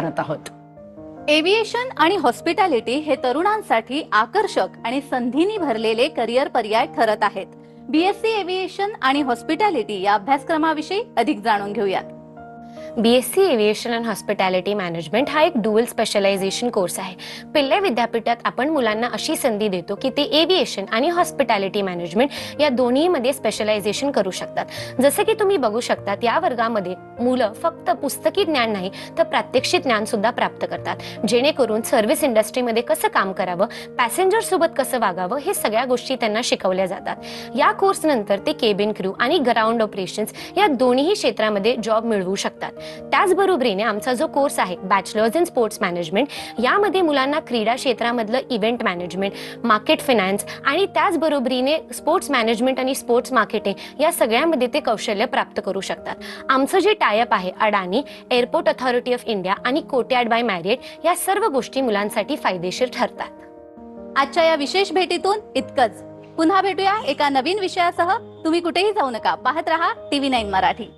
करत आहोत. एव्हिएशन आणि हॉस्पिटॅलिटी हे तरुणांसाठी आकर्षक आणि संधींनी भरलेले करिअर पर्याय ठरत आहेत. बीएससी एव्हिएशन आणि हॉस्पिटॅलिटी या अभ्यासक्रमाविषयी अधिक जाणून घेऊयात. BSc aviation and hospitality management हा एक डुअल स्पेशलायझेशन कोर्स आहे. पिल्ले विद्यापीठात आपण मुलांना अशी संधी देतो की ते एव्हिएशन आणि हॉस्पिटॅलिटी मॅनेजमेंट या दोन्हीमध्ये स्पेशलायझेशन करू शकतात. जसे की तुम्ही बघू शकतात, या वर्गामध्ये मुलं फक्त पुस्तकी ज्ञान नाही तर प्रात्यक्षिक ज्ञान सुद्धा प्राप्त करतात, जेणेकरून सर्व्हिस इंडस्ट्रीमध्ये कसं काम करावं, पॅसेंजर सोबत कसं वागावं, हे सगळ्या गोष्टी त्यांना शिकवल्या जातात. या कोर्स नंतर ते केबिन क्रू आणि ग्राउंड ऑपरेशन्स या दोन्ही क्षेत्रामध्ये जॉब मिळवू शकतात. त्याचबरोबरीने आमचा जो कोर्स आहे बॅचलर्स इन स्पोर्ट्स मॅनेजमेंट, यामध्ये मुलांना क्रीडा क्षेत्रामधलं इव्हेंट मॅनेजमेंट, मार्केट फायनान्स आणि त्याचबरोबरीने स्पोर्ट्स मॅनेजमेंट आणि स्पोर्ट्स मार्केटिंग या सगळ्यामध्ये ते कौशल्य प्राप्त करू शकतात. आमचं जे टायअप आहे अडानी, एअरपोर्ट अथॉरिटी ऑफ इंडिया आणि कोटयार्ड बाय मॅरियट या सर्व गोष्टी मुलांसाठी फायदेशीर ठरतात. आजच्या या विशेष भेटीतून इतकंच. पुन्हा भेटूया एका नवीन विषयासह. तुम्ही कुठेही जाऊ नका, पाहत रहा TV9 मराठी.